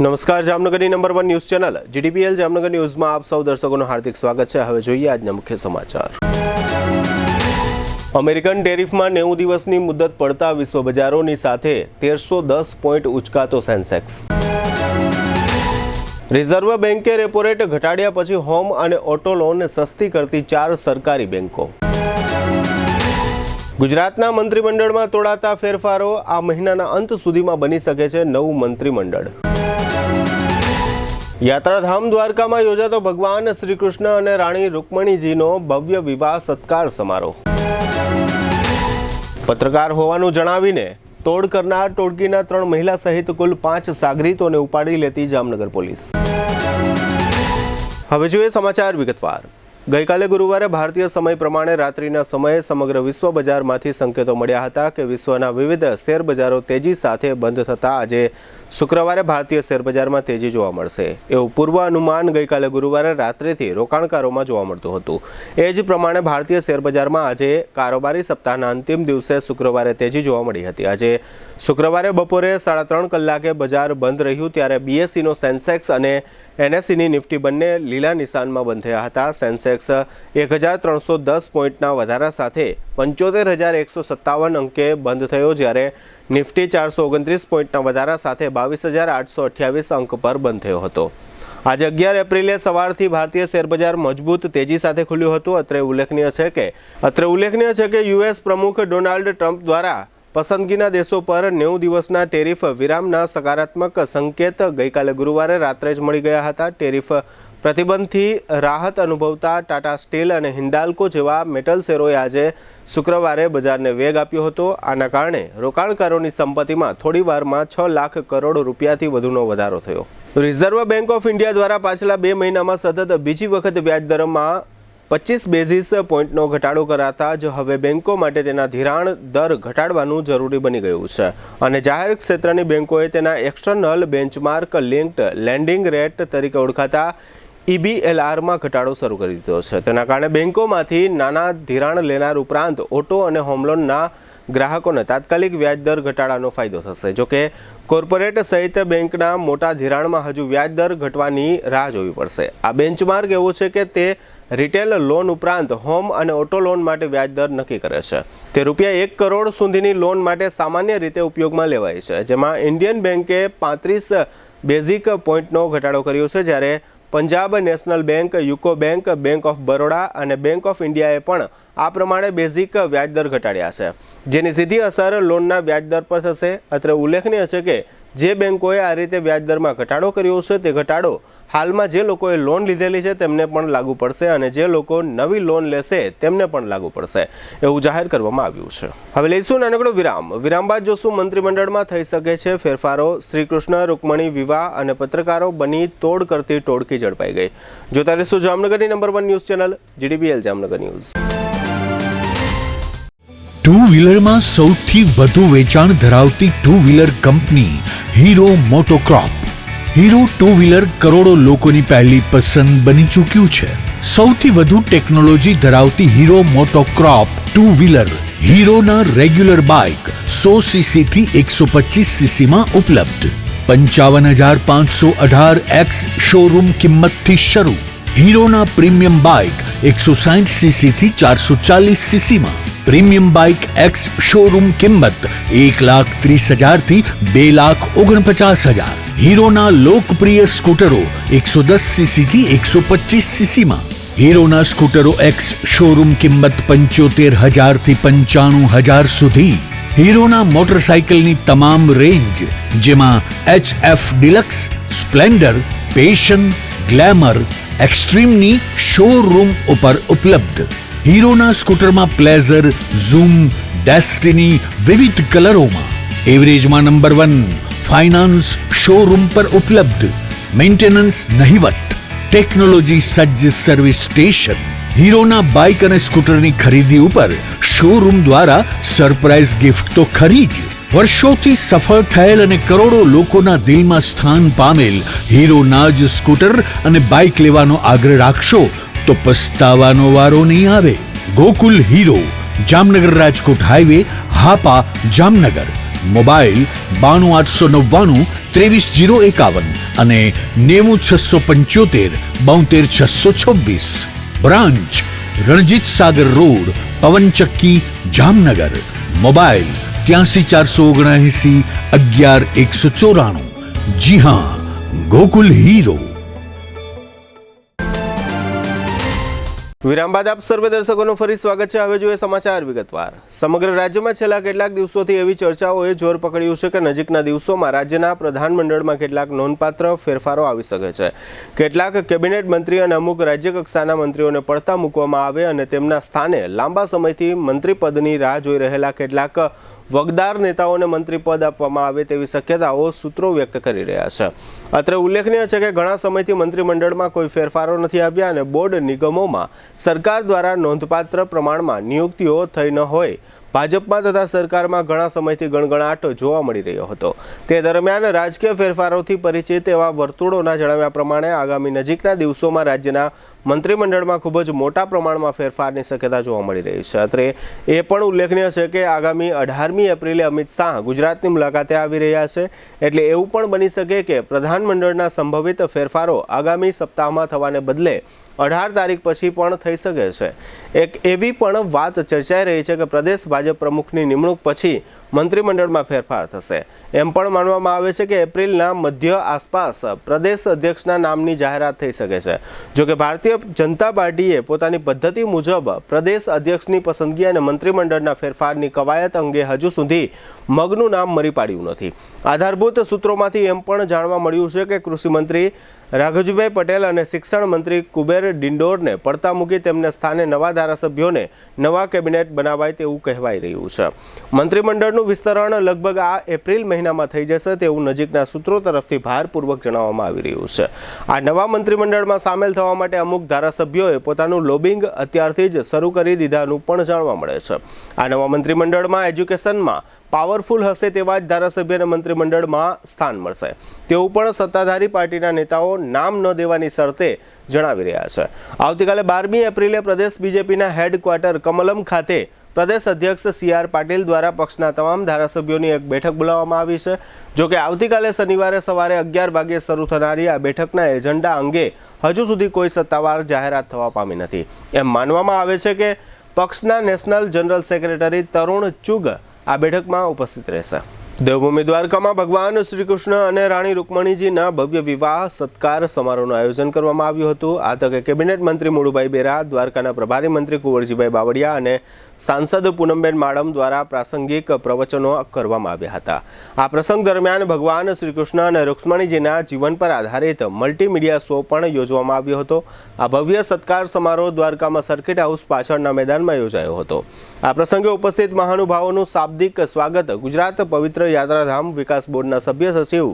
નમસ્કાર, જામનગરની number 1 news channel GDPL Jamnagar ન્યૂઝમાં આપ સૌ દર્શકોનું હાર્દિક સ્વાગત છે। હવે જોઈએ આજના મુખ્ય સમાચાર। અમેરિકન ટેરિફમાં 90 દિવસની મુદત પડતા વિશ્વ બજારોની સાથે 1310 પોઈન્ટ ઉચકાતો સેન્સેક્સ। રિઝર્વ બેન્કે રેપો રેટ ઘટાડ્યા પછી હોમ અને ઓટો લોન સસ્તી કરતી 4 સરકારી બેંકો। ગુજરાતના મંત્રીમંડળમાં તોડાતા ફેરફારો, આ મહિનાના અંત સુધીમાં બની શકે છે નવું મંત્રીમંડળ। યાત્રાધામ દ્વારકામાં યોજાતો ભગવાન શ્રી કૃષ્ણ અને રાણી રૂકમણીજીનો ભવ્ય વિવાહ સત્કાર સમારોહ। પત્રકાર હોવાનું જણાવીને તોડ કરનાર ટોળકીના 3 મહિલા સહિત કુલ 5 સાગરીતોને ઉપાડી લેતી જામનગર પોલીસ। હવે જોઈએ સમાચાર વિગતવાર। ગઈકાલે ગુરુવારે ભારતીય સમય પ્રમાણે રાત્રિના સમયે સમગ્ર વિશ્વ બજારમાંથી સંકેતો મળ્યા હતા કે વિશ્વના વિવિધ શેરબજારો તેજી સાથે બંધ થતા આજે શુક્રવારે ભારતીય શેરબજારમાં તેજી જોવા મળશે એવું પૂર્વ અનુમાન ગઈકાલે ગુરુવારે રાત્રિથી રોકાણકારોમાં જોવા મળતું હતું। એ જ પ્રમાણે ભારતીય શેરબજારમાં આજે કારોબારી સપ્તાહના અંતિમ દિવસે શુક્રવારે તેજી જોવા મળી હતી। આજે શુક્રવારે બપોરે 3:30 કલાકે બજાર બંધ રહ્યું ત્યારે બીએસસીનો સેન્સેક્સ અને એનએસસીની નિફ્ટી બંને લીલા નિશાનમાં બંધ થયા હતા। સેન્સેક્સ 1310 પોઈન્ટના વધારા સાથે 75157 અંકે બંધ થયો, જ્યારે નિફ્ટી 429 પોઈન્ટના વધારા સાથે 22828 અંક પર બંધ થયો હતો। આજે 11 એપ્રિલે સવારથી ભારતીય શેરબજાર મજબૂત તેજી સાથે ખુલ્યું હતું। અત્રે ઉલ્લેખનીય છે કે યુએસ પ્રમુખ ડોનાલ્ડ ટ્રમ્પ દ્વારા પસંદગીના દેશો પર 90 દિવસના ટેરિફ વિરામના સકારાત્મક સંકેત ગઈકાલે ગુરુવારે રાત્રે જ મળી ગયા હતા। ટેરિફ પ્રતિબંધથી રાહત અનુભવતા ટાટા સ્ટીલ અને હિન્દાલ્કો જેવા મેટલ શેરોએ આજે શુક્રવારે બજારને વેગ આપ્યો હતો। આના કારણે રોકાણકારોની સંપત્તિમાં થોડી વારમાં 6 લાખ કરોડ રૂપિયાથી વધુનો વધારો થયો। રિઝર્વ બેન્ક ઓફ ઇન્ડિયા દ્વારા પાછલા 2 મહિનામાં સતત બીજી વખત વ્યાજદરમાં 25 બેઝિસ પોઈન્ટનો ઘટાડો કરાતા જ હવે બેન્કો માટે તેના ધિરાણ દર ઘટાડવાનું જરૂરી બની ગયું છે અને જાહેર ક્ષેત્રની બેન્કોએ તેના external benchmark linked landing rate તરીકે ઓળખાતા EBLRમાં ઘટાડો શરૂ કરી દીધો છે। તેના કારણે બેન્કોમાંથી નાના ધિરાણ લેનાર ઉપરાંત ઓટો અને હોમ લોનના ગ્રાહકોને તાત્કાલિક વ્યાજદર ઘટાડાનો ફાયદો થશે। જોકે કોર્પોરેટ સહિત બેંકના મોટા ધિરાણમાં હજુ વ્યાજદર ઘટવાની રાહ જોવી પડશે। આ બેન્ચમાર્ક એવું છે કે તે રિટેલ લોન ઉપરાંત હોમ અને ઓટો લોન માટે વ્યાજદર નક્કી કરે છે। તે રૂપિયા 1 કરોડ સુધીની લોન માટે સામાન્ય રીતે ઉપયોગમાં લેવાય છે, જેમાં ઇન્ડિયન બેન્કે 35 બેઝિક પોઈન્ટનો ઘટાડો કર્યો છે, જ્યારે Punjab national bank, UCO bank, bank of Baroda અને બેંક ઓફ ઇન્ડિયાએ પણ આ પ્રમાણે બેઝિક વ્યાજદર ઘટાડ્યા છે, જેની સીધી અસર લોનના વ્યાજદર પર થશે। અત્રે ઉલ્લેખનીય છે કે જે બેંકોએ આ રીતે વ્યાજદરમાં ઘટાડો કર્યો છે તે ઘટાડો હાલમાં જે લોકોએ લોન લીધેલી છે તેમને પણ લાગુ પડશે અને જે લોકો નવી લોન લેશે તેમને પણ લાગુ પડશે એવું જાહેર કરવામાં આવ્યું છે। હવે લઈશું નાનકડો વિરામ બાદ જોશું મંત્રીમંડળમાં થઈ શકે છે ફેરફારો। શ્રી કૃષ્ણ રૂકમણી વિવાહ અને પત્રકારો બની તોડ કરતી ટોળકી ઝડપાઈ ગઈ। જોતા રહીશું જામનગરની number 1 news channel GDPL Jamnagar news. 2 વ્હીલરમાં સૌથી વધુ વેચાણ ધરાવતી 2 wheeler company Hero MotoCorp. Hero 2 wheeler કરોડો લોકોની પહેલી પસંદ બની ચૂક્યું છે। સૌથી વધુ ટેકનોલોજી ધરાવતી હીરો મોટોક્રોપ 2 વ્હીલર હીરોના રેગ્યુલર બાઇક 100cc થી 125cc માં ઉપલબ્ધ। 55,518 શોરૂમ કિંમતથી શરૂ। હીરોના પ્રીમિયમ બાઇક 160cc થી 440cc માં। પ્રીમિયમ બાઇક એક્સ શોરૂમ કિંમત 1,30,000 થી 2,49,000। હીરોના લોકપ્રિય સ્કૂટરો 110cc થી 125cc માં। હીરોના સ્કૂટરો એક્સ શોરૂમ કિંમત 75,000 થી 95,000 સુધી। હીરોના મોટરસાઇકલની તમામ રેન્જ, જેમાં HF deluxe, splendor, passion, glamour, એક્સ્ટ્રીમની શોરૂમ ઉપર ઉપલબ્ધ। હીરોના સ્કૂટરમાં પ્લેઝર, ઝૂમ, ડેસ્ટિની વિવિધ કલરોમાં। એવરેજમાં નંબર 1 ફાઇનાન્સ શોરૂમ પર ઉપલબ્ધ। મેન્ટેનન્સ નહિવત, ટેકનોલોજી સજ્જ સર્વિસ સ્ટેશન। હીરોના બાઇક અને સ્કૂટરની ખરીદી ઉપર શોરૂમ દ્વારા સરપ્રાઇઝ ગિફ્ટ તો ખરી જ। વર્ષોથી સફળ થયેલ અને કરોડો લોકોના દિલમાં સ્થાન પામેલ હીરોના જ સ્કૂટર અને બાઇક લેવાનો આગ્રહ રાખશો તો પસ્તાવાનો વારો નહીં આવે। Gokul hero, Jamnagar Rajkot highway, Hapa, Jamnagar. Mobile 92899 23051। અને 90675 72626. Branch Ranjit Sagar road, પવનચક્કી, Jamnagar. Mobile 83 479 11 194. જી હા, ગોકુલ હીરો. વિરામ બાદ આપ સર્વે દર્શકોનું ફરી સ્વાગત છે. હવે જોઈએ સમાચાર વિગતવાર. સમગ્ર રાજ્યમાં છેલ્લા કેટલાક દિવસોથી એવી ચર્ચાઓએ જોર પકડ્યું છે કે નજીકના દિવસોમાં રાજ્યના પ્રધાનમંડળમાં કેટલાક નોંધપાત્ર ફેરફારો આવી શકે છે. કેટલાક કેબિનેટ મંત્રી અને અમુક રાજ્ય કક્ષાના મંત્રીઓને પડતા મૂકવામાં આવે અને તેમના સ્થાને લાંબા સમયથી મંત્રી પદની રાહ જોઈ રહેલા કેટલાક વગદાર નેતાઓને મંત્રી પદ આપવામાં આવે તેવી શક્યતાઓ સૂત્રો વ્યક્ત કરી રહ્યા છે. અત્રે ઉલ્લેખનીય છે કે ઘણા સમયથી મંત્રીમંડળમાં કોઈ ફેરફારો નથી આવ્યા અને બોર્ડ નિગમોમાં સરકાર દ્વારા નોંધપાત્ર પ્રમાણમાં નિયુક્તિઓ થઈ ન હોય. ભાજપમાં તથા સરકારમાં ઘણા સમયથી ગણગણાટ જોવા મળી રહ્યો હતો. તે દરમિયાન રાજકીય ફેરફારોથી પરિચિત એવા વર્તુળોના જણાવ્યા પ્રમાણે આગામી નજીકના દિવસોમાં રાજ્યના મંત્રીમંડળમાં ખૂબ જ મોટા પ્રમાણમાં ફેરફારની શક્યતા જોવા મળી રહી છે. અત્રે એ પણ ઉલ્લેખનીય છે કે આગામી 18મી એપ્રિલે અમિત શાહ ગુજરાતની મુલાકાતે આવી રહ્યા છે. એટલે એવું પણ બની શકે કે પ્રધાનમંડળના સંભવિત ફેરફારો આગામી સપ્તાહમાં થવાને બદલે 18 તારીખ પછી પણ થઈ શકે છે. એક એવી પણ વાત ચર્ચાઈ રહી છે કે પ્રદેશ ભાજપ પ્રમુખની નિમણૂક પછી મંત્રીમંડળમાં ફેરફાર થશે. એમ પણ માનવામાં આવે છે કે એપ્રિલના મધ્ય આસપાસ પ્રદેશ અધ્યક્ષના નામની જાહેરાત થઈ શકે છે. જોકે ભારતીય જનતા પાર્ટીએ પોતાની પદ્ધતિ મુજબ પ્રદેશ અધ્યક્ષની પસંદગી અને મંત્રીમંડળના ફેરફારની કવાયત અંગે હજુ સુધી મગનું નામ મરી પાડ્યું નથી. આધારભૂત સૂત્રોમાંથી એમ પણ જાણવા મળ્યું છે કે કૃષિમંત્રી રાઘવજીભાઈ પટેલ અને શિક્ષણ મંત્રી કુબેર ડિંડોરને પડતા મૂકી તેમને સ્થાને નવા ધારાસભ્યોને નવા કેબિનેટ બનાવાય તેવું કહેવાઈ રહ્યું છે. મંત્રીમંડળનું વિસ્તરણ લગભગ આ એપ્રિલ મહિનામાં થઈ જશે તેવું નજીકના સૂત્રો તરફથી ભારપૂર્વક જણાવવામાં આવી રહ્યું છે. આ નવા મંત્રીમંડળમાં સામેલ થવા માટે અમુક ધારાસભ્યોએ પોતાનું લોબિંગ અત્યારથી જ શરૂ કરી દીધાનું પણ જાણવા મળે છે. આ નવા મંત્રીમંડળમાં એજ્યુકેશનમાં પાવરફુલ હશે તેવા જ ધારાસભ્યને મંત્રીમંડળમાં સ્થાન મળશે તેવું પણ સત્તાધારી પાર્ટીના નેતાઓ નામ ન દેવાની શરતે જણાવી રહ્યા છે. આવતીકાલે 12મી એપ્રિલે પ્રદેશ બીજેપીના હેડક્વાર્ટર કમલમ ખાતે પ્રદેશ અધ્યક્ષ CR પાટીલ દ્વારા પક્ષના તમામ ધારાસભ્યોની એક બેઠક બોલાવવામાં આવી છે. જોકે આવતીકાલે શનિવારે સવારે 11 વાગ્યે શરૂ થનારી આ બેઠકના એજન્ડા અંગે હજુ સુધી કોઈ સત્તાવાર જાહેરાત થવા પામી નથી. એમ માનવામાં આવે છે કે પક્ષના નેશનલ જનરલ સેક્રેટરી તરુણ ચુગ આ બેઠકમાં ઉપસ્થિત રહેશે. દેવભૂમિ દ્વારકામાં ભગવાન શ્રી કૃષ્ણ અને રાણી રૂકમણીજીના ભવ્ય વિવાહ સત્કાર સમારોહનું આયોજન કરવામાં આવ્યું હતું. આ તકે કેબિનેટ મંત્રી મુળુભાઈ બેરા, દ્વારકાના પ્રભારી મંત્રી કુંવરજીભાઈ બાવળિયા અને સાંસદ પૂનમબેન માડમ દ્વારા પ્રાસંગિક પ્રવચનો કરવામાં આવ્યા હતા. આ પ્રસંગ દરમિયાન ભગવાન શ્રી કૃષ્ણ અને રૂક્ષ્મણીજીના જીવન પર આધારિત મલ્ટીમીડિયા શો પણ યોજવામાં આવ્યો હતો. આ ભવ્ય સત્કાર સમારોહ દ્વારકામાં સર્કિટ હાઉસ પાછળના મેદાનમાં યોજાયો હતો. આ પ્રસંગે ઉપસ્થિત મહાનુભાવોનું શાબ્દિક સ્વાગત ગુજરાત પવિત્ર યાત્રાધામ વિકાસ બોર્ડના સભ્ય સચિવ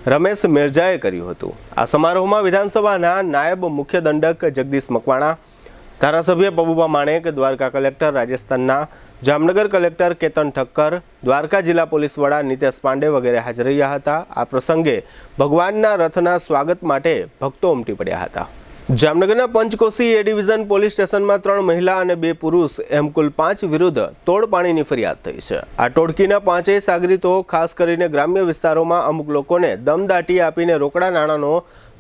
રમેશ મેરજાએ કર્યું હતું. આ સમારોહમાં વિધાનસભાના નાયબ મુખ્ય દંડક જગદીશ મકવાણા, ધારાસભ્ય પબુભા માણેક, દ્વારકા કલેક્ટર રાજસ્થાનના, જામનગર કલેક્ટર કેતન ઠક્કર, દ્વારકા જિલ્લા પોલીસ વડા નિતેશ પાંડે વગેરે હાજર રહ્યા હતા. આ પ્રસંગે ભગવાનના રથના સ્વાગત માટે ભક્તો ઉમટી પડ્યા હતા. જામનગરના પંચકોશી એ ડિવિઝન પોલીસ સ્ટેશનમાં 3 મહિલા અને 2 પુરુષ એમ કુલ 5 વિરુદ્ધ તોડપાણીની ફરિયાદ થઈ છે. આ ટોળકીના 5 સાગરીતો ખાસ કરીને ગ્રામ્ય વિસ્તારોમાં અમુક લોકોને દમદાટી આપીને રોકડા નાણાંનો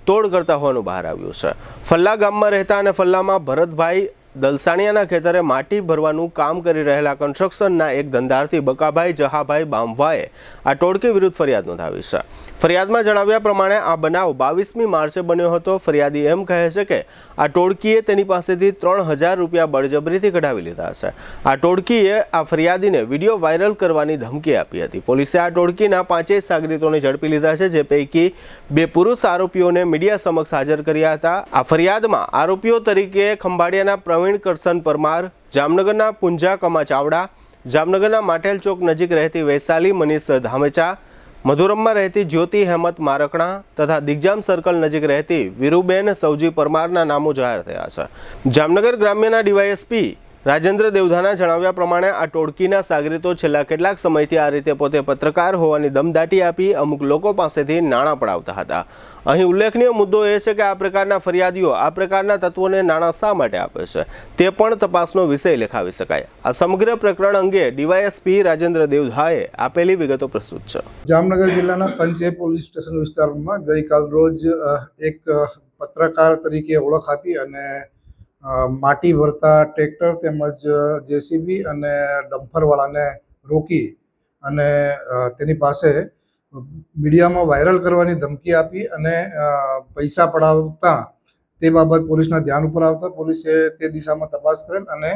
તોડ કરતા હોવાનું બહાર આવ્યું છે. ફલ્લા ગામમાં રહેતા અને ફલ્લામાં ભરતભાઈ દલસાણિયાના ખેતરે માટી ભરવાનું કામ કરી રહેલા કન્સ્ટ્રક્શનના એક ધંધાર્થી બકાભાઈ જહાભાઈ બામવાએ આ ટોળકી વિરુદ્ધ ફરિયાદ નોંધાવી છે. ફરિયાદમાં જણાવ્યા પ્રમાણે આ બનાવ 22મી માર્ચે બન્યો હતો. ફરિયાદી એમ કહે છે કે આ ટોળકીએ તેની પાસેથી 3000 રૂપિયા બળજબરીથી કઢાવી લીધા છે. આ ટોળકીએ આ ફરિયાદીને વિડીયો વાયરલ કરવાની ધમકી આપી હતી. પોલીસે આ ટોળકીના 5 સાગરીતોને ઝડપી લીધા છે, જે પૈકી 2 પુરુષ આરોપીઓને મીડિયા સમક્ષ હાજર કર્યા હતા. આ ફરિયાદમાં આરોપીઓ તરીકે ખંભાળિયાના પ્રવીણ કરસન પરમાર, જામનગરના પુંજા કમા ચાવડા, જામનગરના માટેલ ચોક નજીક રહેતી વૈશાલી મનીષ ધામેચા, મધુરમમાં રહેતી જ્યોતિ હેમત મારકણા તથા દિગ્જામ સર્કલ નજીક રહેતી વીરુબેન સૌજી પરમારના નામો જાહેર થયા છે. જામનગર ગ્રામ્યના ડીવાયએસપી રાજેન્દ્ર દેવધાના જણાવ્યા પ્રમાણે આ ટોળકીના સાગરીતો છેલ્લા કેટલાક સમયથી આ રીતે પોતે પત્રકાર હોવાની દમદાટી આપી અમુક લોકો પાસેથી નાણાં પડાવતા હતા। અહીં ઉલ્લેખનીય મુદ્દો એ છે કે આ પ્રકારના ફરિયાદીઓ આ પ્રકારના તત્વોને નાણાં શા માટે આપે છે તે પણ તપાસનો વિષય લેખાવી શકાય। આ સમગ્ર પ્રકરણ અંગે ડીવાયએસપી રાજેન્દ્ર દેવધાએ આપેલી વિગતો પ્રસ્તુત છે। જામનગર જિલ્લાના પંચે પોલીસ સ્ટેશન વિસ્તારમાં ગઈકાલ રોજ એક પત્રકાર તરીકે ઓળખ આપી અને માટી ભરતા ટ્રેક્ટર તેમજ જેસીબી અને ડમ્પરવાળાને રોકી અને તેની પાસે મીડિયામાં વાયરલ કરવાની ધમકી આપી અને પૈસા પડાવતા તે બાબત પોલીસના ધ્યાન ઉપર આવતા પોલીસે તે દિશામાં તપાસ કરેલ અને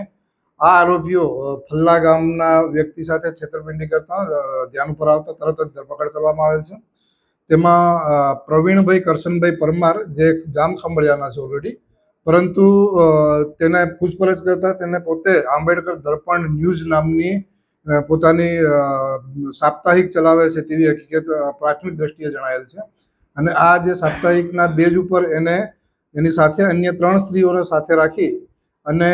આ આરોપીઓ ફલ્લા ગામના વ્યક્તિ સાથે છેતરપિંડી કરતા ધ્યાન ઉપર આવતા તરત જ ધરપકડ કરવામાં આવેલ છે। તેમાં પ્રવીણભાઈ કરશનભાઈ પરમાર જે જામ ખંભળિયાના છે ઓલરેડી, પરંતુ તેને પૂછપરછ કરતા તેને પોતે આંબેડકર દર્પણ ન્યૂઝ નામની પોતાની સાપ્તાહિક ચલાવે છે તેવી હકીકત પ્રાથમિક દ્રષ્ટિએ જણાયેલ છે અને આ જે સાપ્તાહિકના બેઝ ઉપર એની સાથે અન્ય 3 સ્ત્રીઓને સાથે રાખી અને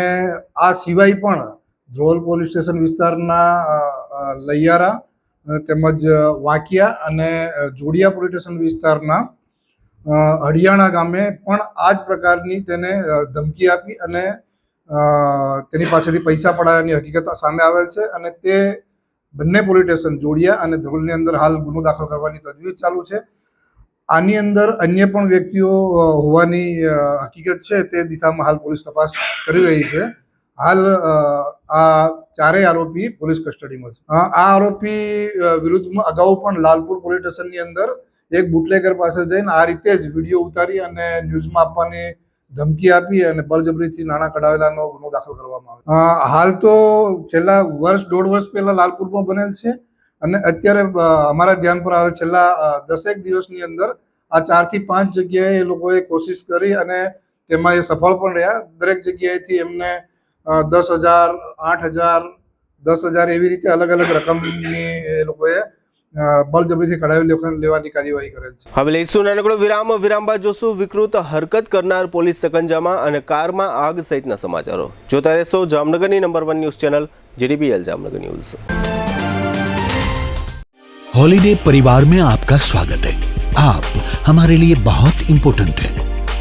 આ સિવાય પણ ધ્રોલ પોલીસ સ્ટેશન વિસ્તારના લૈયારા તેમજ વાંકિયા અને જોડિયા પોલીસ સ્ટેશન વિસ્તારના હડિયાણા ગામે પણ આ જ પ્રકારની તેને ધમકી આપી અને તેની પાસેથી પૈસા પડાવવાની હકીકત સામે આવેલ છે અને તે બંને પોલીસ સ્ટેશન જોડિયા અને ધ્રોલની અંદર હાલ ગુનો દાખલ કરવાની તજવીજ ચાલુ છે। આની અંદર અન્ય પણ વ્યક્તિઓ હોવાની હકીકત છે તે દિશામાં હાલ પોલીસ તપાસ કરી રહી છે। હાલ આ ચારેય આરોપી પોલીસ કસ્ટડીમાં છે। આ આરોપી વિરુદ્ધમાં અગાઉ પણ લાલપુર પોલીસ સ્ટેશનની અંદર એક બુટલેગર પાસે જઈને આ રીતે જ વિડીયો ઉતારી અને ન્યૂઝમાં આપવાની ધમકી આપી અને બળજબરીથી નાણાં કઢાવેલાનો ગુનો દાખલ કરવામાં આવે। હાલ તો છેલ્લા 1.5 વર્ષ પહેલા લાલપુરમાં બનેલ છે અને અત્યારે અમારા ધ્યાન પર આવે છેલ્લા 10 દિવસની અંદર આ 4 થી 5 જગ્યાએ એ લોકોએ કોશિશ કરી અને તેમાં એ સફળ પણ રહ્યા। દરેક જગ્યાએથી એમને 10,000, 8,000, 10,000 એવી રીતે અલગ અલગ રકમની એ લોકોએ બળજબરીથી કઢાવી લેવાની કાર્યવાહી કરેલ છે। હવે લઈશું નાનકડો વિરામ બાદ જોશું વિકૃત હરકત કરનાર પોલીસ સકંજામાં અને કારમાં આગ સહિતના સમાચારો। જોતા રહેશો જામનગરની number 1 news channel JDPL Jamnagar news. Holiday परिवार में आपका स्वागत है। आप हमारे लिए बहुत इंपॉर्टेंट है।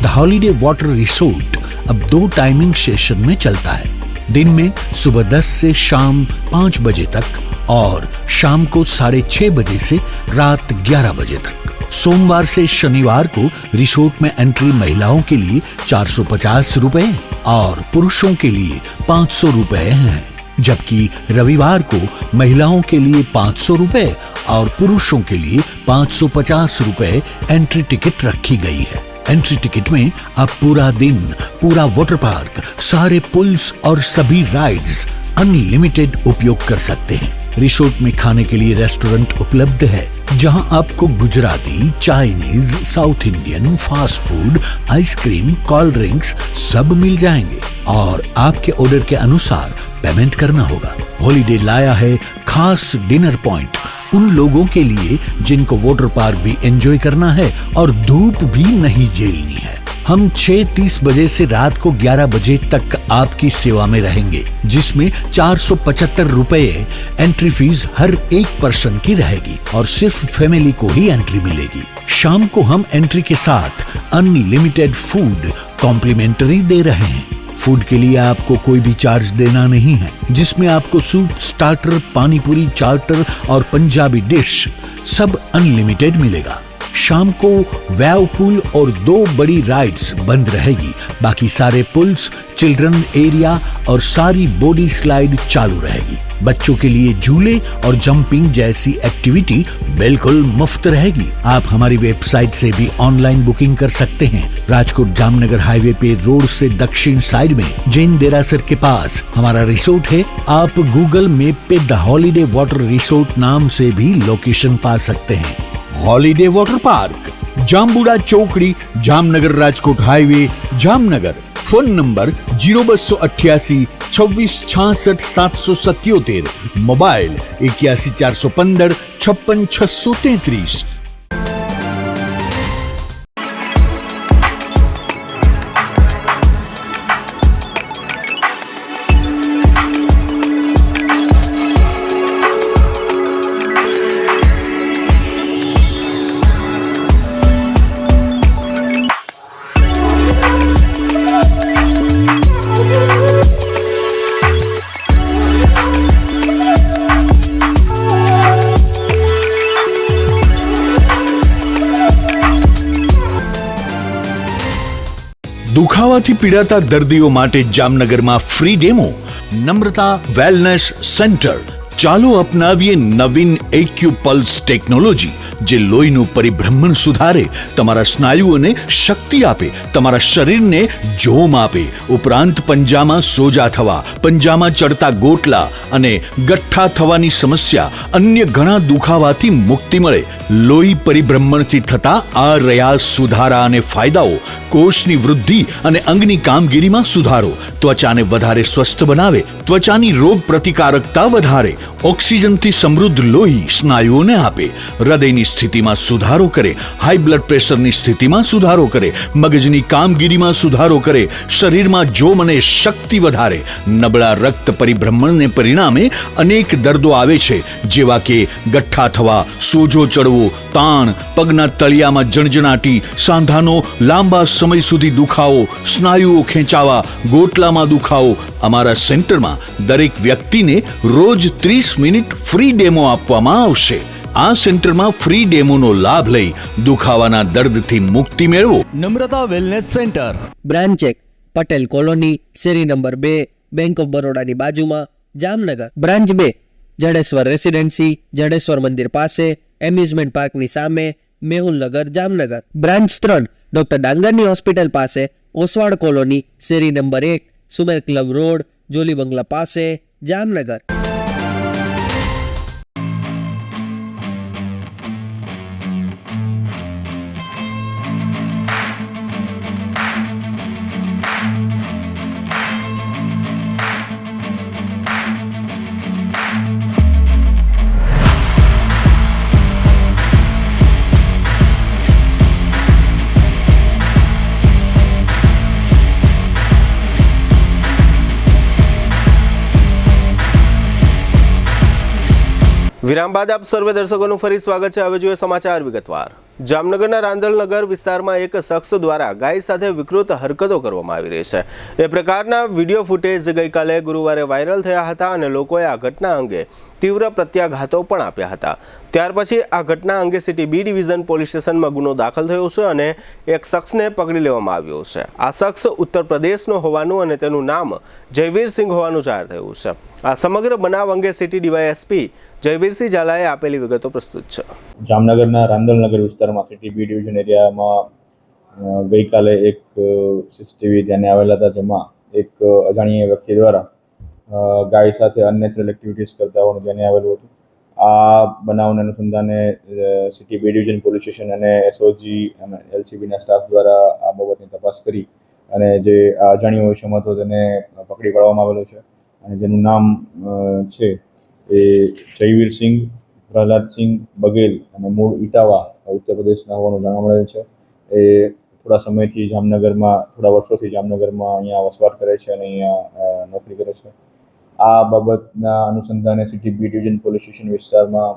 द हॉलीडे वाटर रिसोर्ट अब 2 टाइमिंग सेशन में चलता है। दिन में सुबह 10 से शाम 5 बजे तक और शाम को 6:30 बजे से रात 11 बजे तक। सोमवार से शनिवार को रिसोर्ट में एंट्री महिलाओं के लिए 450 रुपए और पुरुषों के लिए 500 रुपए हैं, जबकि रविवार को महिलाओं के लिए 500 रुपए और पुरुषों के लिए 550 रुपए एंट्री टिकट रखी गई है। एंट्री टिकट में आप पूरा दिन पूरा वाटर पार्क, सारे पुल्स और सभी राइड्स अनलिमिटेड उपयोग कर सकते हैं। रिसोर्ट में खाने के लिए रेस्टोरेंट उपलब्ध है, जहां आपको Gujarati, Chinese, south Indian, fast food, ice cream, cold drinks सब मिल जाएंगे और आपके ऑर्डर के अनुसार पेमेंट करना होगा। हॉलीडे लाया है खास डिनर पॉइंट उन लोगों के लिए जिनको वाटर पार्क भी एंजॉय करना है और धूप भी नहीं झेलनी है। हम 6:30 बजे से रात को 11 बजे तक आपकी सेवा में रहेंगे, जिसमें 475 रुपए एंट्री फीस हर एक पर्सन की रहेगी और सिर्फ फैमिली को ही एंट्री मिलेगी। शाम को हम एंट्री के साथ अनलिमिटेड फूड कॉम्प्लीमेंट्री दे रहे हैं। फूड के लिए आपको कोई भी चार्ज देना नहीं है, जिसमें आपको सूप, स्टार्टर, पानी पूरी, चार्टर और पंजाबी डिश सब अनलिमिटेड मिलेगा। शाम को वेव पूल और 2 बड़ी राइड्स बंद रहेगी, बाकी सारे पुल्स, चिल्ड्रन एरिया और सारी बॉडी स्लाइड चालू रहेगी। बच्चों के लिए झूले और जंपिंग जैसी एक्टिविटी बिल्कुल मुफ्त रहेगी। आप हमारी वेबसाइट से भी ऑनलाइन बुकिंग कर सकते हैं। राजकोट जामनगर हाईवे पे रोड से दक्षिण साइड में जैन देरासर के पास हमारा रिसोर्ट है। आप गूगल मैप पे द हॉलीडे वाटर रिसोर्ट नाम से भी लोकेशन पा सकते हैं। हॉलीडे वाटर पार्क, जाम्बुड़ा चौकड़ी, Jamnagar Rajkot highway, Jamnagar. Phone number 0288 26 66 777, mobile 81 415 56 633। દુખાવાથી પીડાતા દર્દીઓ માટે જામનગરમાં ફ્રી ડેમો. નમ્રતા વેલનેસ સેન્ટર. ચાલો અપનાવીએ નવીન એક્યુ પલ્સ ટેકનોલોજી, જે લોહીનું પરિભ્રમણ સુધારે, તમારા સ્નાયુઓને શક્તિ આપે, તમારા શરીરને જોમ આપે. ઉપરાંત પંજામાં સોજા થવા, પંજામાં ચડતા ગોટલા અને ગઠ્ઠા થવાની સમસ્યા, અન્ય ઘણા દુખાવાથી મુક્તિ મળે. લોહી પરિભ્રમણથી થતા આ રહ્યા સુધારા અને ફાયદાઓ. કોષની વૃદ્ધિ અને અંગની કામગીરીમાં સુધારો, ત્વચાને વધારે સ્વસ્થ બનાવે, ત્વચાની રોગ પ્રતિકારકતા વધારે, ઓક્સિજનથી સમૃદ્ધ લોહી સ્નાયુઓને આપે, હૃદયની સ્થિતિમાં સુધારો કરે, હાઈ બ્લડ પ્રેશરની સ્થિતિમાં સુધારો કરે, મગજની કામગીરીમાં સુધારો કરે, શરીરમાં જોમ અને શક્તિ વધારે. નબળા રક્ત પરિભ્રમણને પરિણામે અનેક દર્દો આવે છે, જેવા કે ગઠ્ઠા થવા, સોજો ચડવો, તાણ, પગના તળિયામાં જણજણાટી, સાંધાનો લાંબા સમય સુધી દુખાવો, સ્નાયુઓ ખેંચાવા, ગોટલામાં દુખાવો. અમારા સેન્ટરમાં દરેક વ્યક્તિને રોજ 30 મિનિટ ફ્રી ડેમો આપવામાં આવશે. આ સેન્ટરમાં ફ્રી ડેમોનો લાભ લઈ દુખાવાના દર્દથી મુક્તિ મેળવો. Namrata wellness centre, branch 1 Patel colony, શેરી નંબર 2, બેંક ઓફ બરોડાની બાજુમાં, જામનગર. બ્રાન્ચ 2 જડેશ્વર રેસિડેન્સી, જડેશ્વર મંદિર પાસે, એમ્યુઝમેન્ટ પાર્કની સામે, મેહુલનગર, જામનગર. બ્રાન્ચ 3 ડોક્ટર ડાંગરની હોસ્પિટલ પાસે, ઓસવાડ કોલોની, શેરી number 1, Sumer club road, jolly bungalow પાસે, જામનગર. વિરામ બાદ આપ સર્વે દર્શકોનું ફરી સ્વાગત છે. હવે જોઈએ સમાચાર વિગતવાર. જામનગરના રાંદલનગર વિસ્તારમાં એક શખ્સ દ્વારા ગાય સાથે વિકૃત હરકતો કરવામાં આવી રહી છે. એ પ્રકારના વિડીયો ફૂટેજ ગઈકાલે ગુરુવારે વાયરલ થયા હતા અને લોકોએ આ ઘટના અંગે તીવ્ર પ્રત્યાઘાતો પણ આપ્યા હતા. ત્યાર પછી આ ઘટના અંગે સિટી બી ડિવિઝન પોલીસ સ્ટેશનમાં ગુનો દાખલ થયો છે અને એક શખ્સને પકડી લેવામાં આવ્યો છે. આ શખ્સ ઉત્તર પ્રદેશનો હોવાનું અને તેનું નામ જયવીરસિંહ હોવાનું જાહેર થયું છે. આ સમગ્ર બનાવ અંગે સિટી ડીવાયએસપી જયવીરસિંહ ઝાલાએ આપેલી વિગતો પ્રસ્તુત છે. જામનગરના રાંદલનગર વિસ્તારમાં સિટી બી ડિવિઝન એરિયામાં ગઈકાલે એક સીસીટીવી ધ્યાને આવેલા હતા, જેમાં એક અજાણ્યા વ્યક્તિ દ્વારા ગાય સાથે અનનેચરલ એક્ટિવિટીઝ કરતા હોવાનું ધ્યાને આવેલું હતું. આ બનાવના અનુસંધાને city B division police station અને એસઓજી અને એલસીબીના સ્ટાફ દ્વારા આ બાબતની તપાસ કરી અને જે અજાણ્યો ઇસમ હતો તેને પકડી પાડવામાં આવેલો છે અને જેનું નામ છે એ જયવીરસિંહ પ્રહલાદસિંહ બઘેલ અને મૂળ ઇટાવા ઉત્તર પ્રદેશના હોવાનું જાણવા મળેલ છે. એ થોડા સમયથી થોડા વર્ષોથી જામનગરમાં અહીંયા વસવાટ કરે છે અને અહીંયા નોકરી કરે છે. આ બાબતના અનુસંધાને સિટી બી ડિવિઝન પોલીસ સ્ટેશનમાં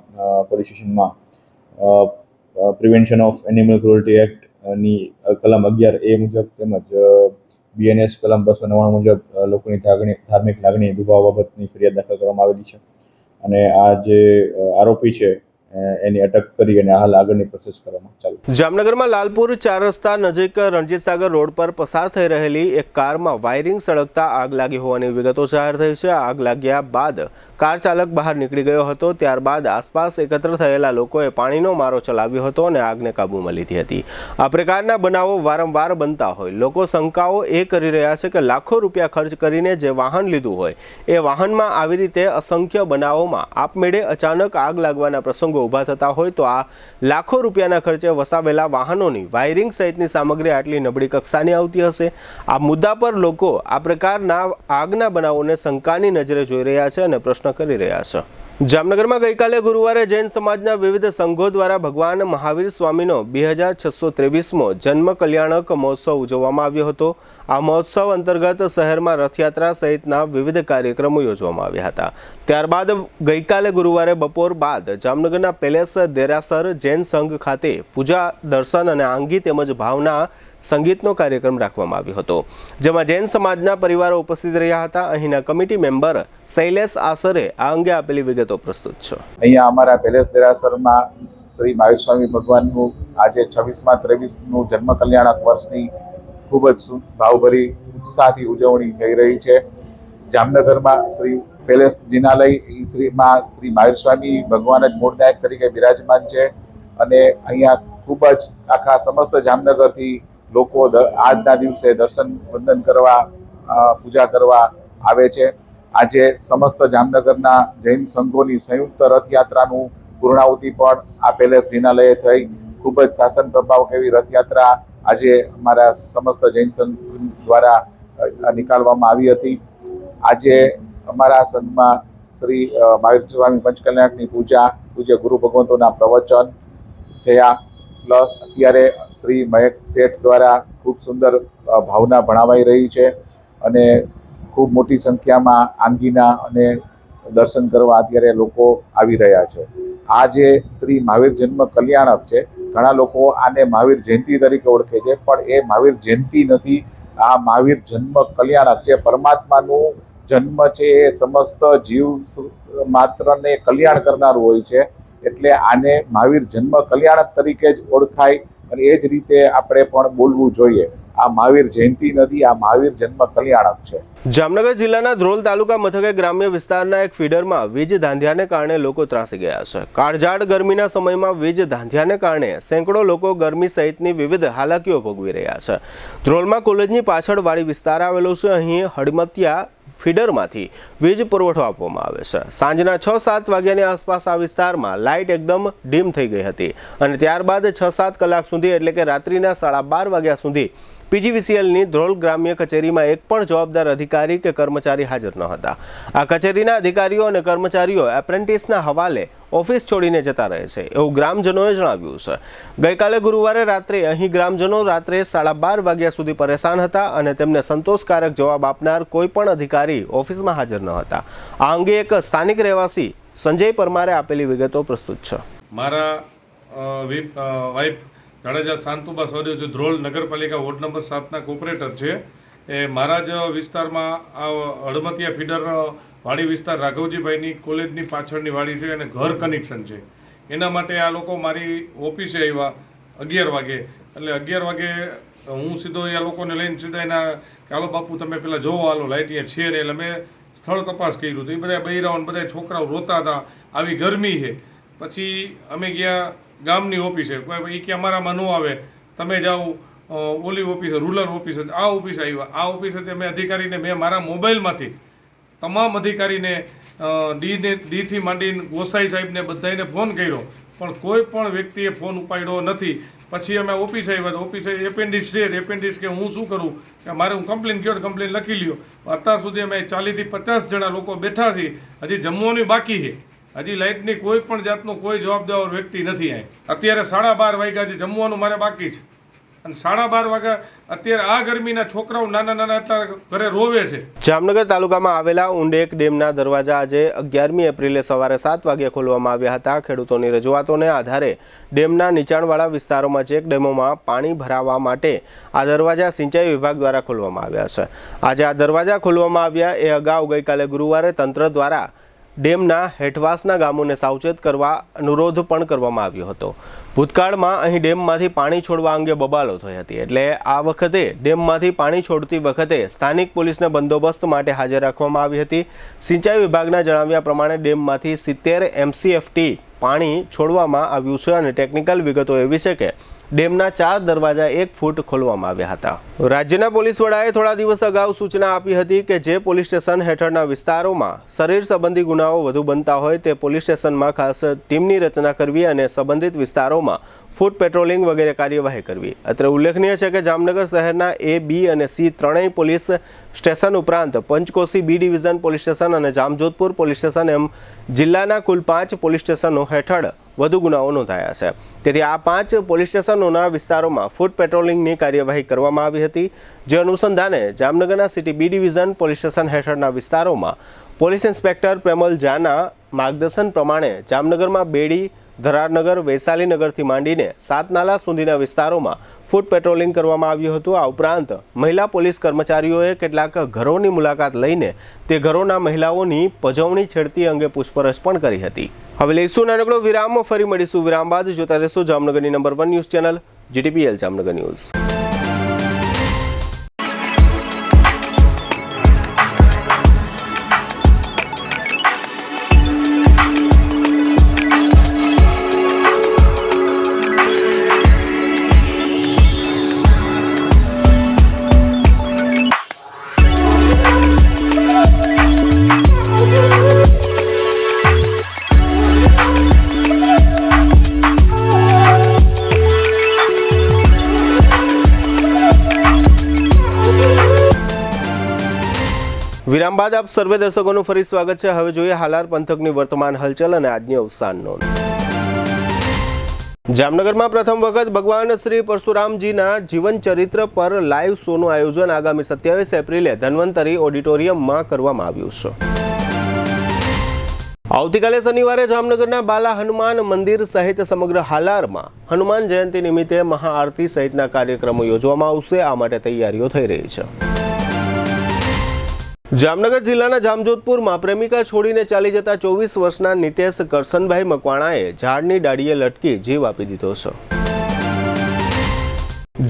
પ્રિવેન્શન ઓફ એનિમલ ક્રુઅલ્ટી એક્ટની કલમ 11A મુજબ તેમજ BNS કલમ 299 મુજબ લોકોની ધાર્મિક લાગણી દુભાવવા બાબતની ફરિયાદ દાખલ કરવામાં આવેલી છે અને આ જે આરોપી છે એની અટક કરી અને હાલ આગળની પ્રોસેસ કરવામાં ચાલુ છે. જામનગરમાં લાલપુર 4 રસ્તા નજીક રણજીતસાગર રોડ પર પસાર થઈ રહેલી એક કારમાં વાયરિંગ સળગતા આગ લાગી હોવાની વિગતો જાહેર થઈ છે. આગ લાગ્યા બાદ કાર ચાલક બહાર નીકળી ગયો હતો. ત્યારબાદ આસપાસ એકત્ર થયેલા લોકોએ પાણીનો મારો ચલાવ્યો હતો અને આગને કાબૂમાં લીધી હતી. આ પ્રકારના બનાવો વારંવાર બનતા હોય. લોકો શંકાઓ એ કરી રહ્યા છે કે લાખો રૂપિયા ખર્ચ કરીને જે વાહન લીધું હોય એ વાહનમાં આવી રીતે અસંખ્ય બનાવોમાં આપમેળે અચાનક આગ લાગવાના પ્રસંગો ઊભા થતા હોય તો આ લાખો રૂપિયાના ખર્ચે વસાવેલા વાહનોની વાયરિંગ સહિતની સામગ્રી આટલી નબળી કક્ષાની આવતી હશે. આ મુદ્દા પર લોકો આ પ્રકારના આગના બનાવોને શંકાની નજરે જોઈ રહ્યા છે અને પ્રશ્ન કરી રહ્યા છે. જામનગરમાં ગઈકાલે ગુરુવારે જૈન સમાજના વિવિધ સંઘો દ્વારા ભગવાન મહાવીર સ્વામીનો 2623મો જન્મ કલ્યાણક મહોત્સવ ઉજવવામાં આવ્યો હતો. આ મહોત્સવ અંતર્ગત શહેરમાં રથયાત્રા સહિતના વિવિધ કાર્યક્રમો યોજવામાં આવ્યા હતા. ત્યારબાદ ગઈકાલે ગુરુવારે બપોર બાદ જામનગરના પેલેસ દેરાસર જૈન સંઘ ખાતે પૂજા, દર્શન અને આંગી તેમજ ભાવના સંગીતનો કાર્યક્રમ રાખવામાં આવ્યો હતો, જેમાં જૈન સમાજના પરિવારો ઉપસ્થિત રહ્યા હતા. અહીંના કમિટી મેમ્બર શૈલેષ આસરે આ અંગે આપેલી વિગતો પ્રસ્તુત છે. અહીંયા અમારા પેલેસ દેરાસરમાં શ્રી મહાવીર સ્વામી ભગવાનનું આજે 26મા 23નું જન્મ કલ્યાણક વર્ષની ખૂબ જ ભાવભરી ઉત્સાહથી ઉજવણી થઈ રહી છે. જામનગરમાં શ્રી પેલેસ જિનાલય શ્રી મહાવીર સ્વામી ભગવાન જ મૂળનાયક તરીકે બિરાજમાન છે અને અહીંયા ખૂબ જ આખા સમસ્ત જામનગરથી લોકો આજના દિવસે દર્શન વંદન કરવા પૂજા કરવા આવે છે. આજે સમસ્ત જામનગરના જૈન સંઘોની સંયુક્ત રથયાત્રાનું પૂર્ણાહુતિ પણ આ પેલેસ જિનાલયે થઈ. ખૂબ જ શાસન પ્રભાવ કેવી રથયાત્રા આજે અમારા સમસ્ત જૈન સંઘ દ્વારા નીકાળવામાં આવી હતી. આજે અમારા સંઘમાં શ્રી મહાવીર સ્વામી પંચકલ્યાણની પૂજા, પૂજ્ય ગુરુ ભગવંતોના પ્રવચન થયા. પ્લસ અત્યારે શ્રી મહેક શેઠ દ્વારા ખૂબ સુંદર ભાવના ભણાવાઈ રહી છે અને ખૂબ મોટી સંખ્યામાં આંગીના અને દર્શન કરવા અત્યારે લોકો આવી રહ્યા છે. આ જે શ્રી મહાવીર જન્મ કલ્યાણક છે, ઘણા લોકો આને મહાવીર જયંતિ તરીકે ઓળખે છે, પણ એ મહાવીર જયંતિ નથી, આ મહાવીર જન્મ કલ્યાણક છે. પરમાત્માનું જન્મ છે એ સમસ્ત જીવ માત્રને કલ્યાણ કરનારું હોય છે, એટલે આને મહાવીર જન્મ કલ્યાણક તરીકે જ ઓળખાય અને એ જ રીતે આપણે પણ બોલવું જોઈએ. આ મહાવીર જયંતિ નથી, આ મહાવીર જન્મ કલ્યાણક છે. જામનગર જિલ્લાના ધ્રોલ તાલુકા મથકે ગ્રામ્ય વિસ્તારના એક ફીડરમાં વીજ ધાંધિયાને કારણે લોકો ત્રાસી ગયા છે. કાળઝાળ ગરમીના સમયમાં વીજ ધાંધિયાને કારણે સેંકડો લોકો ગરમી સહિતની વિવિધ હાલાકીઓ ભોગવી રહ્યા છે. ધ્રોલમાં કોલેજની પાછળ વાડી વિસ્તાર આવેલો છે. અહીં હડમતિયા ફીડરમાંથી વીજ પુરવઠો આપવામાં આવે છે. સાંજના 6-7 વાગ્યાની આસપાસ આ વિસ્તારમાં લાઇટ એકદમ ડીમ થઈ ગઈ હતી અને ત્યારબાદ 6-7 કલાક સુધી એટલે કે રાત્રિના 12:30 વાગ્યા સુધી પીજીવીસીએલની ધ્રોલ ગ્રામ્ય કચેરીમાં એક પણ જવાબદાર અધિકારી કે કર્મચારી હાજર ન હતા. આ કચેરીના અધિકારીઓ અને કર્મચારીઓ એપ્રેન્ટિસના હવાલે ઓફિસ છોડીને જતા રહે છે એવું ગ્રામજનોએ જણાવ્યું છે. ગઈકાલે ગુરુવારે રાત્રે અહીં ગ્રામજનો રાત્રે 12:30 વાગ્યા સુધી પરેશાન હતા અને તેમને સંતોષકારક જવાબ આપનાર કોઈ પણ અધિકારી ઓફિસમાં હાજર ન હતા. આ અંગે એક સ્થાનિક રહેવાસી સંજય પરમારે આપેલી વિગતો પ્રસ્તુત છે. મારા વાઇફ જાડેજા શાંતુબા સૌદેવજી ધ્રોલ નગરપાલિકા વોર્ડ નંબર 7ના કોર્પોરેટર છે. એ મારા જ વિસ્તારમાં આ હડમતિયા ફીડર વાડી વિસ્તાર રાઘવજીભાઈની કોલેજની પાછળની વાડી છે અને ઘર કનેક્શન છે. એના માટે આ લોકો મારી ઓફિસે આવ્યા 11 વાગે. એટલે 11 વાગે હું સીધો એ લોકોને લઈને સીધા એના કે હાલો બાપુ તમે પેલા જોવો હાલો લાઇટ અહીંયા છે ને. એટલે મેં સ્થળ તપાસ કર્યું. તો એ બધા બૈરાઓ ને બધા છોકરાઓ રોતા હતા, આવી ગરમી છે. પછી અમે ગયા ગામની ઓફિસે. એ કે અમારામાં ન આવે, તમે જાઓ ઓલી ઓફિસે, રૂરલ ઓફિસે. આ ઓફિસે આવ્યા. આ ઓફિસે મેં અધિકારીને મેં મારા મોબાઈલમાંથી તમામ અધિકારીને ડીથી માંડીને ગોસાઈ સાહેબને બધાને ફોન કર્યો, પણ કોઈ પણ વ્યક્તિએ ફોન ઉપાડ્યો નથી. પછી અમે ઓફિસે આવ્યા. ઓફિસે એપેન્ડિક્સ છે. એપેન્ડિક્સ કે હું શું કરું કે મારે હું કમ્પ્લેન કર્યો, કમ્પ્લેન લખી લ્યો. અત્યાર સુધી અમે 40થી 50 જણા લોકો બેઠા છીએ. હજી જમવાની બાકી છે. હજી લાઇટની કોઈ પણ જાતનો કોઈ જવાબદાર વ્યક્તિ નથી. અત્યારે 12:30 વાગ્યા છે, જમવાનું મારે બાકી છે. અને 12:30 વાગ્યા અત્યારે આ ગરમીના છોકરાઓ નાના નાના ઘરે રોવે છે. જામનગર તાલુકામાં આવેલા ઉંડેક ડેમના દરવાજા આજે 11મી એપ્રિલે સવારે 7 વાગ્યે ખોલવામાં આવ્યા હતા. ખેડૂતોની રજૂઆતોને આધારે ડેમના નીચાણવાળા વિસ્તારોમાં ચેક ડેમોમાં પાણી ભરાવા માટે આ દરવાજા સિંચાઈ વિભાગ દ્વારા ખોલવામાં આવ્યા છે. આજે આ દરવાજા ખોલવામાં આવ્યા એ અગાઉ ગઈકાલે ગુરુવારે તંત્ર દ્વારા ડેમના હેઠવાસના ગામોને સાવચેત કરવા અનુરોધ પણ કરવામાં આવ્યો હતો. ભૂતકાળમાં અહીં ડેમમાંથી પાણી છોડવા અંગે બબાલો થઈ હતી, એટલે આ વખતે ડેમમાંથી પાણી છોડતી વખતે સ્થાનિક પોલીસને બંદોબસ્ત માટે હાજર રાખવામાં આવી હતી. સિંચાઈ વિભાગના જણાવ્યા પ્રમાણે ડેમમાંથી 70 MCFT પાણી છોડવામાં આવ્યું છે અને ટેકનિકલ વિગતો એવી છે કે ડેમના 4 દરવાજા 1 ફૂટ ખોલવામાં આવ્યા હતા. રાજ્યના પોલીસ વડાએ થોડા દિવસ અગાઉ સૂચના આપી હતી કે જે પોલીસ સ્ટેશન હેઠળના વિસ્તારોમાં શરીર સંબંધી ગુનાઓ વધુ બનતા હોય તે પોલીસ સ્ટેશનમાં ખાસ ટીમની રચના કરવી અને સંબંધિત વિસ્તારોમાં ફૂટ પેટ્રોલિંગ વગેરે કાર્યવાહી કરવી. અત્રે ઉલ્લેખનીય છે કે જામનગર શહેરના A, B અને C ત્રણેય પોલીસ સ્ટેશન ઉપરાંત Panchkoshi B division police station અને જામજોધપુર પોલીસ સ્ટેશન એમ જિલ્લાના કુલ 5 પોલીસ સ્ટેશનો હેઠળ વધુ ગુનાઓ નોંધાયા છે. તેથી આ 5 પોલીસ સ્ટેશનોના વિસ્તારોમાં ફૂટ પેટ્રોલિંગની કાર્યવાહી કરવામાં આવી હતી. જે અનુસંધાને જામનગરના city B division police station હેઠળના વિસ્તારોમાં પોલીસ ઇન્સ્પેક્ટર પ્રેમલ ઝાના માર્ગદર્શન પ્રમાણે જામનગરમાં બેડી, ધરારનગર, વૈશાલીનગરથી માંડીને 7 નાલા સુધીના વિસ્તારોમાં ફૂટ પેટ્રોલિંગ કરવામાં આવ્યું હતું. આ ઉપરાંત મહિલા પોલીસ કર્મચારીઓએ કેટલાક ઘરોની મુલાકાત લઈને તે ઘરોના મહિલાઓની પજવણી છેડતી અંગે પૂછપરછ પણ કરી હતી. હવે લઈશું નાનકડો વિરામ, ફરી મળીશું. વિરામ બાદ જોતા રહેશો જામનગરની number 1 news channel GTPL Jamnagar news. વિરામ બાદ આપ સર્વે દર્શકોનું ફરી સ્વાગત છે. હવે જોઈએ હાલાર પંથકની વર્તમાન હલચલ અને આજની અવસાન નોંધ. જામનગરમાં પ્રથમ વખત ભગવાન શ્રી પરશુરામજીના જીવન ચરિત્ર પર લાઈવ શોનું આયોજન આગામી 27 એપ્રિલે ધન્વંતરી ઓડિટોરિયમમાં કરવામાં આવ્યું છે. આવતીકાલે શનિવારે જામનગરના બાલા હનુમાન મંદિર સહિત સમગ્ર હાલારમાં હનુમાન જયંતિ નિમિત્તે મહાઆરતી સહિતના કાર્યક્રમો યોજવામાં આવશે. આ માટે તૈયારીઓ થઈ રહી છે. જામનગર જિલ્લાના જામજોધપુરમાં પ્રેમિકા છોડીને ચાલી જતા 24 વર્ષના નિતેશ કરશનભાઈ મકવાણાએ ઝાડની ડાળીએ લટકી જીવ આપી દીધો છે.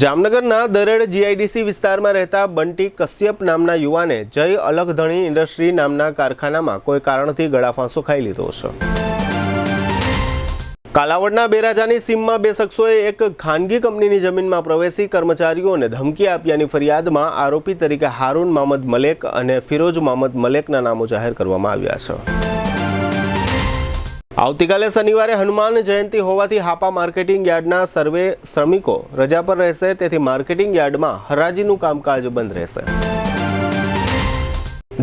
જામનગરના દરેડ જીઆઈડીસી વિસ્તારમાં રહેતા બંટી કશ્યપ નામના યુવાને જય અલખધણી ઇન્ડસ્ટ્રી નામના કારખાનામાં કોઈ કારણથી ગળાફાંસો ખાઈ લીધો છે. કાલાવડના બેરાજાની સીમમાં 2 શખ્સોએ એક ખાનગી કંપનીની જમીનમાં પ્રવેશી કર્મચારીઓને ધમકી આપ્યાની ફરિયાદમાં આરોપી તરીકે હારૂન મામદ મલેક અને ફિરોજ મામદ મલેકના નામો જાહેર કરવામાં આવ્યા છે. આવતીકાલે શનિવારે હનુમાન જયંતિ હોવાથી હાપા માર્કેટિંગ યાર્ડના સર્વે શ્રમિકો રજા પર રહેશે. તેથી માર્કેટિંગ યાર્ડમાં હરાજીનું કામકાજ બંધ રહેશે.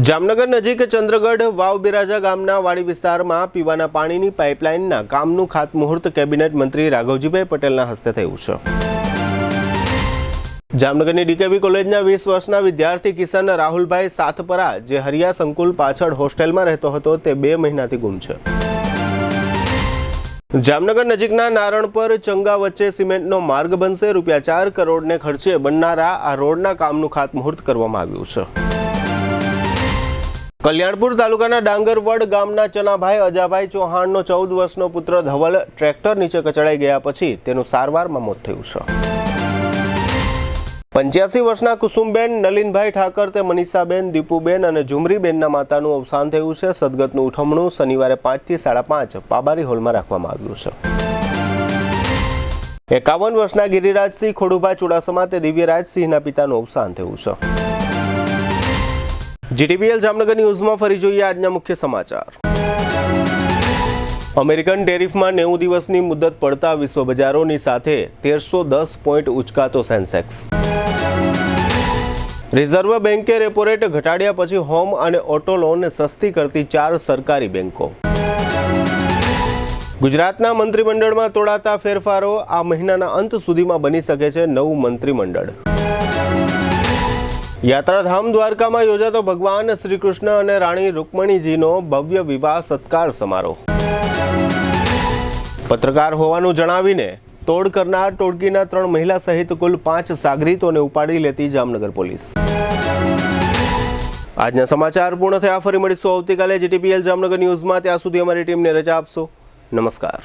જામનગર નજીક ચંદ્રગઢ વાવ બિરાજા ગામના વાડી વિસ્તારમાં પીવાના પાણીની પાઇપલાઇનના કામનું ખાતમુહૂર્ત કેબિનેટ મંત્રી રાઘવજીભાઈ પટેલના હસ્તે થયું છે. જામનગરની ડીકેવી કોલેજના 20 વર્ષના વિદ્યાર્થી કિશન રાહુલભાઈ સાથપરા જે હરિયા સંકુલ પાછળ હોસ્ટેલમાં રહેતો હતો તે 2 મહિનાથી ગુમ છે. જામનગર નજીકના નારણ પર ચંગા વચ્ચે સિમેન્ટનો માર્ગ બનશે. ₹4 કરોડને ખર્ચે બનનારા આ રોડના કામનું ખાતમુહૂર્ત કરવામાં આવ્યું છે. કલ્યાણપુર તાલુકાના ડાંગરવડ ગામના ચનાભાઈ અજાભાઈ ચૌહાણનો 14 વર્ષનો પુત્ર ધવલ ટ્રેક્ટર નીચે કચડાઈ ગયા પછી તેનું સારવારમાં મોત થયું છે. 85 વર્ષના કુસુમબેન નલિનભાઈ ઠાકર તે મનીષાબેન, દીપુબેન અને ઝુમરીબેનના માતાનું અવસાન થયું છે. સદગતનું ઉઠમણું શનિવારે 5 થી 5:30 પાબારી હોલમાં રાખવામાં આવ્યું છે. 51 વર્ષના ગિરિરાજસિંહ ખોડુભા ચુડાસમા તે દિવ્યરાજસિંહના પિતાનું અવસાન થયું છે. જીટીપીએલ જામનગર ન્યૂઝમાં ફરી જોઈએ આજના મુખ્ય સમાચાર. અમેરિકન ટેરિફમાં 90 દિવસની મુદત પડતા વિશ્વ બજારોની સાથે 1310 પોઈન્ટ ઉચકાતો સેન્સેક્સ. રિઝર્વ બેન્કે રેપો રેટ ઘટાડ્યા પછી હોમ અને ઓટો લોન સસ્તી કરતી 4 સરકારી બેન્કો. ગુજરાતના મંત્રીમંડળમાં તોડાતા ફેરફારો. આ મહિનાના અંત સુધીમાં બની શકે છે નવું મંત્રીમંડળ. યાત્રાધામ દ્વારકામાં યોજાતો ભગવાન શ્રી કૃષ્ણ અને રાણી રૂકમણીજીનો ભવ્ય વિવાહ સત્કાર સમારોહ. પત્રકાર હોવાનું જણાવીને તોડ કરનાર ટોળકીના 3 મહિલા સહિત કુલ 5 સાગરીતોને ઉપાડી લેતી જામનગર પોલીસ. આજના સમાચાર પૂર્ણ થયા. ફરી મળીશું આવતીકાલે જીટીપીએલ જામનગર ન્યૂઝમાં. ત્યાં સુધી અમારી ટીમને રજા આપશો. નમસ્કાર.